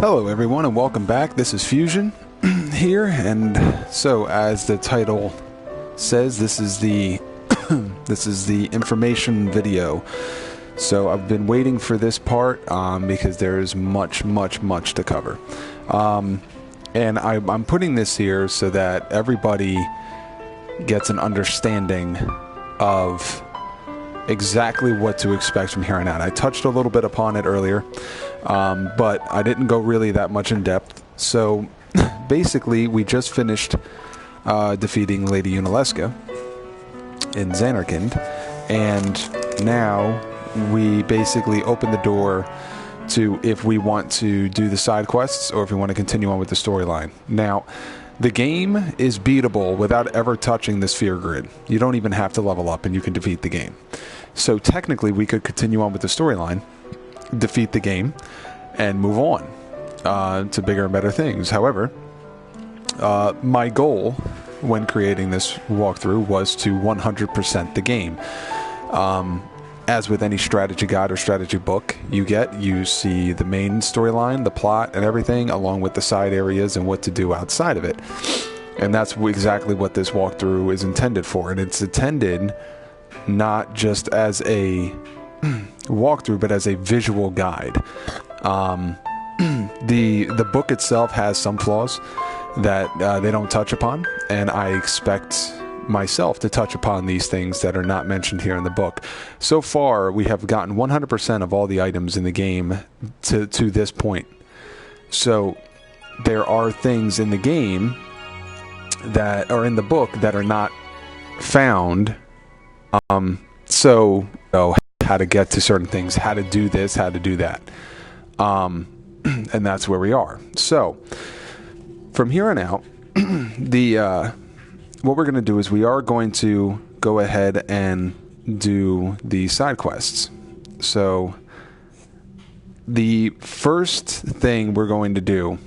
Hello everyone and welcome back. This is Fusion here, and so as the title says, this is the this is the information video. So I've been waiting for this part because there is much to cover. And I'm putting this here so that everybody gets an understanding of exactly what to expect from here on out. I touched a little bit upon it earlier, but I didn't go really that much in depth. So basically, we just finished defeating Lady Yunalesca in Zanarkand, and now we basically open the door to if we want to do the side quests or if we want to continue on with the storyline. Now, the game is beatable without ever touching the sphere grid. You don't even have to level up and you can defeat the game. So technically we could continue on with the storyline, defeat the game, and move on to bigger and better things. However, my goal when creating this walkthrough was to 100% the game. As with any strategy guide or strategy book you see the main storyline, the plot, and everything, along with the side areas and what to do outside of it. And that's exactly what this walkthrough is intended for. And it's intended not just as a walkthrough, but as a visual guide. The book itself has some flaws that they don't touch upon, and I expect myself to touch upon these things that are not mentioned here in the book. So far, we have gotten 100% of all the items in the game to this point. So there are things in the game that are in the book that are not found. So how to get to certain things, how to do this, how to do that. And that's where we are. So from here on out, what we're going to do is we are going to go ahead and do the side quests. So the first thing we're going to do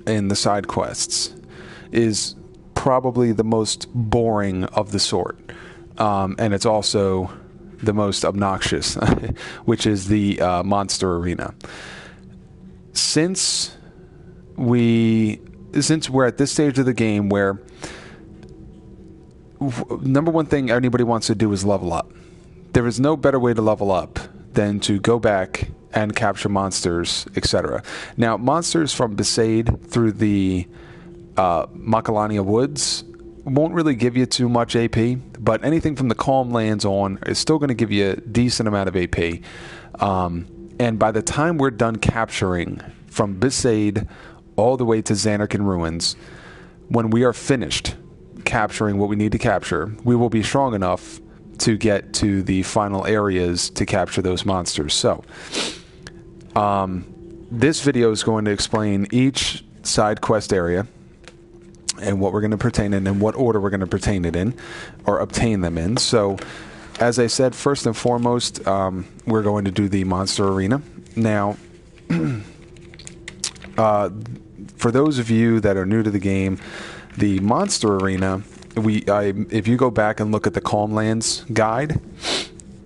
in the side quests is probably the most boring of the sort. And it's also the most obnoxious, which is the monster arena. Since we're at this stage of the game where number one thing anybody wants to do is level up. There is no better way to level up than to go back and capture monsters, etc. Now, monsters from Besaid through the Macalania Woods won't really give you too much AP, but anything from the Calm Lands on is still going to give you a decent amount of AP. And by the time we're done capturing from Besaid all the way to Zanarkand Ruins, when we are finished capturing what we need to capture, we will be strong enough to get to the final areas to capture those monsters. So, this video is going to explain each side quest area and what we're going to pertain in and what order we're going to pertain it in or obtain them in. So, as I said, first and foremost, we're going to do the monster arena. Now, for those of you that are new to the game, the monster arena, if you go back and look at the Calm Lands guide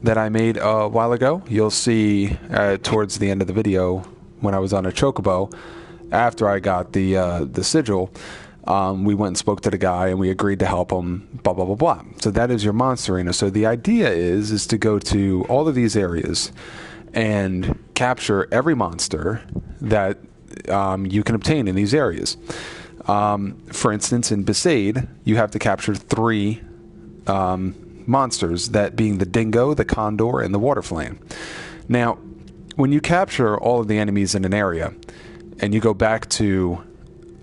that I made a while ago, you'll see towards the end of the video when I was on a chocobo, after I got the sigil, we went and spoke to the guy and we agreed to help him, blah, blah, blah, blah. So that is your monster arena. So the idea is to go to all of these areas and capture every monster that you can obtain in these areas. For instance, in Besaid, you have to capture 3 monsters, that being the Dingo, the Condor, and the Waterflame. Now, when you capture all of the enemies in an area, and you go back to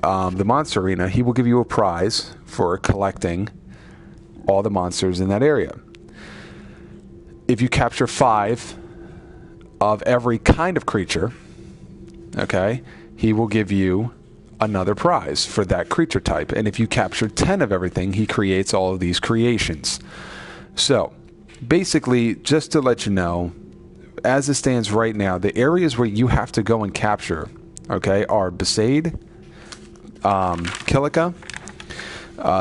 the monster arena, he will give you a prize for collecting all the monsters in that area. If you capture 5 of every kind of creature, okay, he will give you another prize for that creature type. And if you capture 10 of everything, he creates all of these creations. So, basically, just to let you know, as it stands right now, the areas where you have to go and capture, okay, are Besaid, Kilika,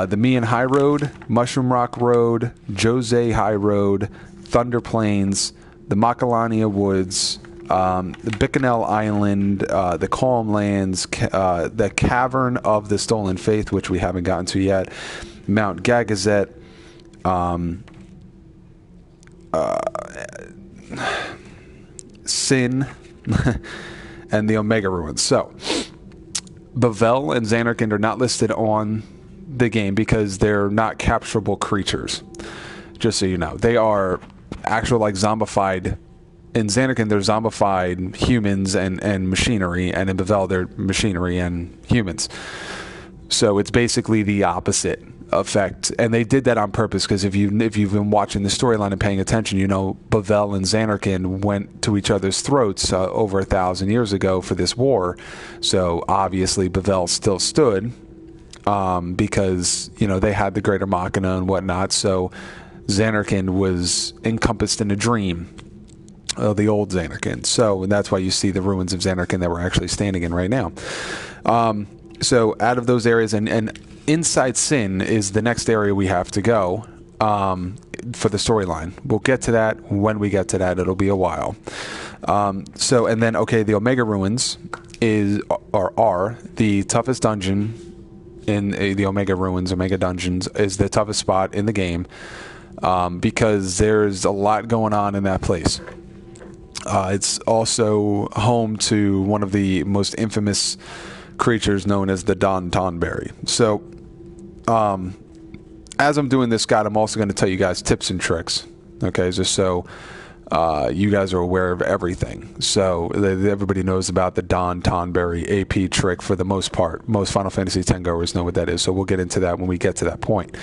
the Mian High Road, Mushroom Rock Road, Jose High Road, Thunder Plains, the Macalania Woods, the Bikanel Island, the Calm Lands, the Cavern of the Stolen Faith, which we haven't gotten to yet, Mount Gagazet, Sin, and the Omega Ruins. So, Bavel and Zanarkand are not listed on the game because they're not capturable creatures. Just so you know, they are actual like zombified. In Zanarkand, they're zombified humans and machinery, and in Bavel, they're machinery and humans. So it's basically the opposite effect, and they did that on purpose because if you've been watching the storyline and paying attention, you know Bavel and Zanarkand went to each other's throats over 1,000 years ago for this war. So obviously Bavel still stood because you know they had the Greater Machina and whatnot. So Zanarkand was encompassed in a dream. The old Zanarkand. So that's why you see the ruins of Zanarkand that we're actually standing in right now. So out of those areas, and inside Sin is the next area we have to go for the storyline. We'll get to that when we get to that. It'll be a while. So, and then, okay, the Omega Ruins are the toughest dungeon in the Omega Ruins. Omega Dungeons is the toughest spot in the game because there's a lot going on in that place. It's also home to one of the most infamous creatures known as the Don Tonberry. So, as I'm doing this, Scott, I'm also going to tell you guys tips and tricks. Okay, just so you guys are aware of everything. So everybody knows about the Don Tonberry AP trick for the most part. Most Final Fantasy X goers know what that is. So we'll get into that when we get to that point.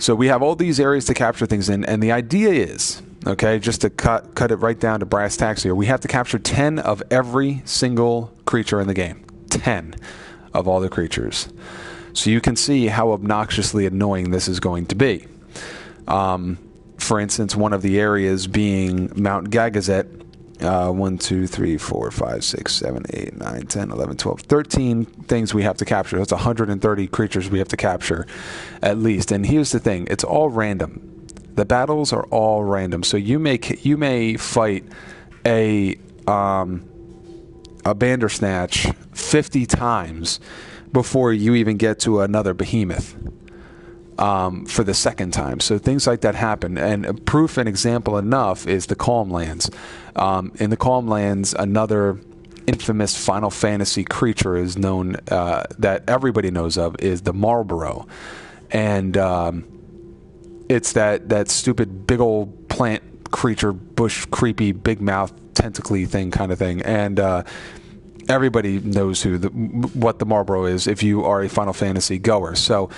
So we have all these areas to capture things in, and the idea is, okay, just to cut it right down to brass tacks here, we have to capture 10 of every single creature in the game. 10 of all the creatures. So you can see how obnoxiously annoying this is going to be. For instance, one of the areas being Mount Gagazet. 1, 2, 3, 4, 5, 6, 7, 8, 9, 10, 11, 12, 13 things we have to capture. That's 130 creatures we have to capture at least. And here's the thing. It's all random. The battles are all random. So you may fight a Bandersnatch 50 times before you even get to another behemoth for the second time. So things like that happen. And proof and example enough is the Calm Lands. In the Calm Lands, another infamous Final Fantasy creature is known that everybody knows of is the Marlborough. And it's that stupid big old plant creature, bush, creepy, big mouth, tentacly thing kind of thing. And everybody knows what the Marlborough is if you are a Final Fantasy goer. So,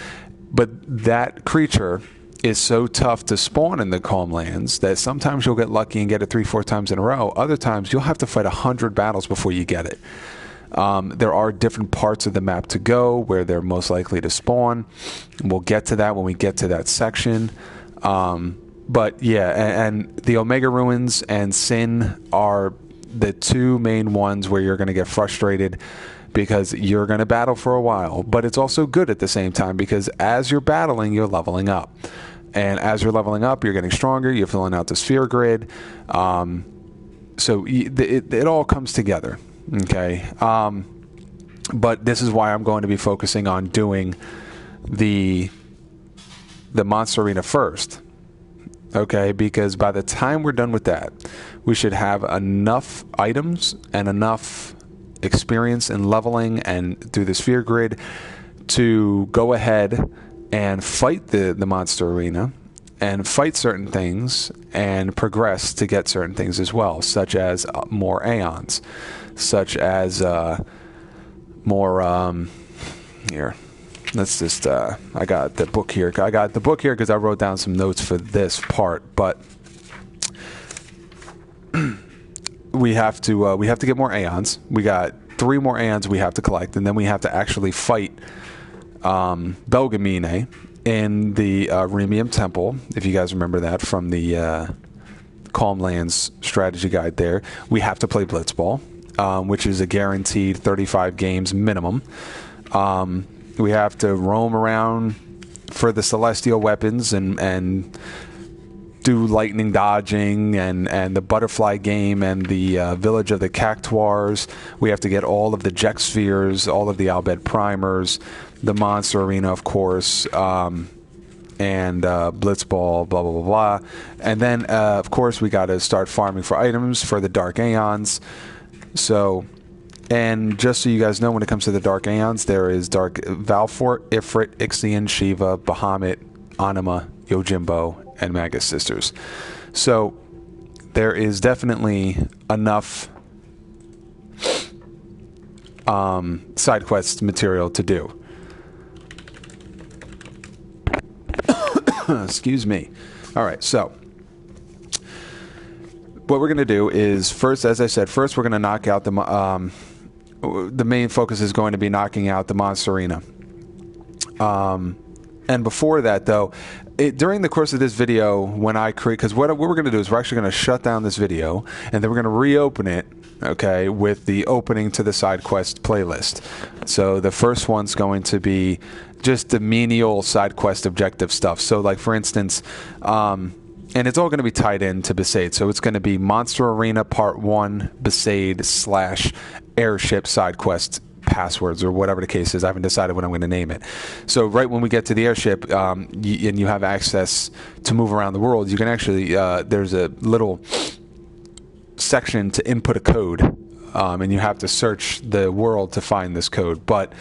but that creature is so tough to spawn in the Calm Lands that sometimes you'll get lucky and get it 3-4 times in a row. Other times you'll have to fight 100 battles before you get it. There are different parts of the map to go where they're most likely to spawn. We'll get to that when we get to that section. But yeah, and the Omega Ruins and Sin are the two main ones where you're going to get frustrated because you're going to battle for a while. But it's also good at the same time because as you're battling, you're leveling up. And as you're leveling up, you're getting stronger. You're filling out the sphere grid. So it all comes together. Okay. But this is why I'm going to be focusing on doing the Monster Arena first. Okay, because by the time we're done with that, we should have enough items and enough experience in leveling and through the sphere grid to go ahead and fight the Monster Arena and fight certain things and progress to get certain things as well, such as more Aeons, such as more here. Let's just, I got the book here. I got the book here because I wrote down some notes for this part, but we have to get more Aeons. We got 3 more Aeons we have to collect, and then we have to actually fight Belgemine in the Remium Temple, if you guys remember that from the Calm Lands strategy guide there. We have to play Blitzball, which is a guaranteed 35 games minimum. We have to roam around for the celestial weapons and do lightning dodging and the butterfly game and the village of the Cactuars. We have to get all of the Jex spheres, all of the Albed primers, the monster arena, of course, and Blitzball, blah, blah, blah, blah. And then, of course, we got to start farming for items for the Dark Aeons. So, and just so you guys know, when it comes to the Dark Aeons, there is Dark Valfort, Ifrit, Ixion, Shiva, Bahamut, Anima, Yojimbo, and Magus Sisters. So there is definitely enough side quest material to do. Excuse me. All right, so what we're going to do is first, as I said, first we're going to knock out the main focus is going to be knocking out the Monster Arena. And before that, though, during the course of this video, when I create, because what we're going to do is we're actually going to shut down this video, and then we're going to reopen it, okay, with the opening to the side quest playlist. So the first one's going to be just the menial side quest objective stuff. So, like, for instance, and it's all going to be tied into Besaid. So it's going to be Monster Arena Part 1 Besaid / Airship side quest passwords, or whatever the case is. I haven't decided what I'm going to name it. So right when we get to the airship, and you have access to move around the world, you can actually, there's a little section to input a code, and you have to search the world to find this code. But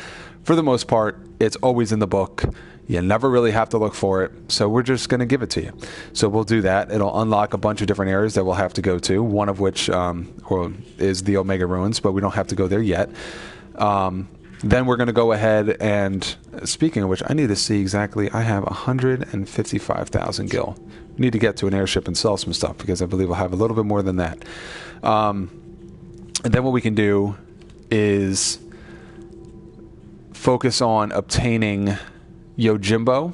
for the most part, it's always in the book. You never really have to look for it, so we're just going to give it to you. So we'll do that. It'll unlock a bunch of different areas that we'll have to go to, one of which is the Omega Ruins, but we don't have to go there yet. Then we're going to go ahead and, speaking of which, I need to see exactly, I have 155,000 gil. Need to get to an airship and sell some stuff, because I believe I'll have a little bit more than that. And then what we can do is focus on obtaining Yojimbo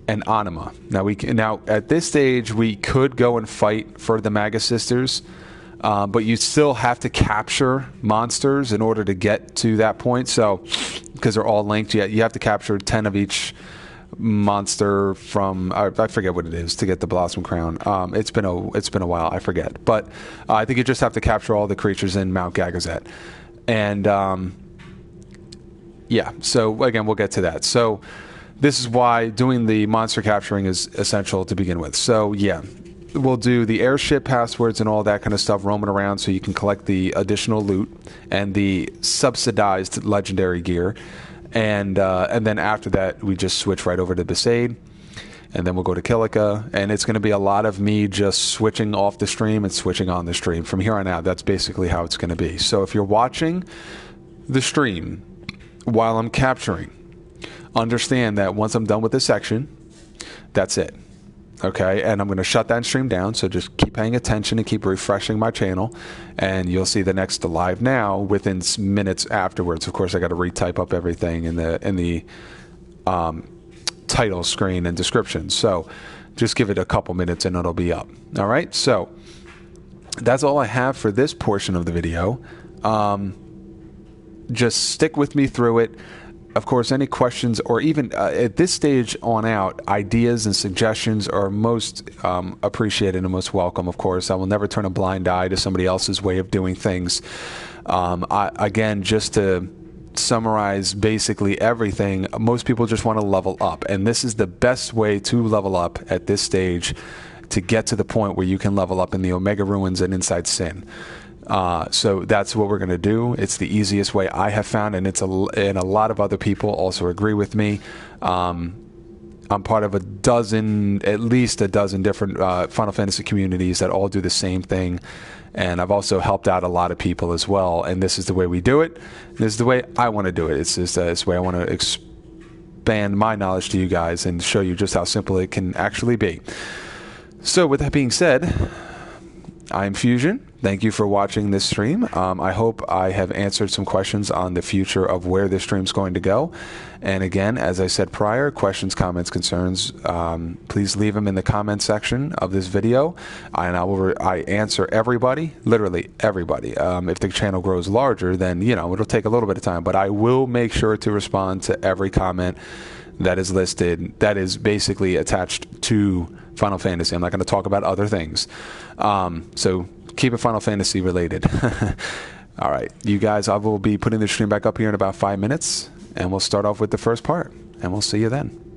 and Anima. Now at this stage we could go and fight for the Magus Sisters, but you still have to capture monsters in order to get to that point. So, because they're all linked, you have to capture 10 of each monster from I forget what it is to get the Blossom Crown. It's been a while, I forget, but I think you just have to capture all the creatures in Mount Gagazet, and yeah. So again, we'll get to that. So this is why doing the monster capturing is essential to begin with. So yeah, we'll do the airship passwords and all that kind of stuff roaming around, so you can collect the additional loot and the subsidized legendary gear. And then after that, we just switch right over to Besaid, and then we'll go to Kilika, and it's going to be a lot of me just switching off the stream and switching on the stream. From here on out, that's basically how it's going to be. So if you're watching the stream while I'm capturing, understand that once I'm done with this section, that's it. Okay, and I'm going to shut that stream down, so just keep paying attention and keep refreshing my channel, and you'll see the next live now within minutes afterwards. Of course, I got to retype up everything in the title screen and description, so just give it a couple minutes and it'll be up. All right, so that's all I have for this portion of the video. Just stick with me through it. Of course, any questions, or even at this stage on out, ideas and suggestions are most appreciated and most welcome. Of course, I will never turn a blind eye to somebody else's way of doing things. Again, just to summarize basically everything, most people just want to level up, and this is the best way to level up at this stage, to get to the point where you can level up in the Omega Ruins and Inside Sin. So that's what we're going to do. It's the easiest way I have found, and and a lot of other people also agree with me. I'm part of at least a dozen different Final Fantasy communities that all do the same thing, and I've also helped out a lot of people as well, and this is the way we do it. This is the way I want to do it. It's just this way I want to expand my knowledge to you guys and show you just how simple it can actually be. So with that being said, I'm Fusion. Thank you for watching this stream. I hope I have answered some questions on the future of where this stream's going to go. And again, as I said prior, questions, comments, concerns, please leave them in the comment section of this video, and I answer everybody, literally everybody. If the channel grows larger, then it'll take a little bit of time, but I will make sure to respond to every comment that is listed, that is basically attached to Final Fantasy. I'm not going to talk about other things. So keep it Final Fantasy related. All right, you guys, I will be putting the stream back up here in about 5 minutes, and we'll start off with the first part, and we'll see you then.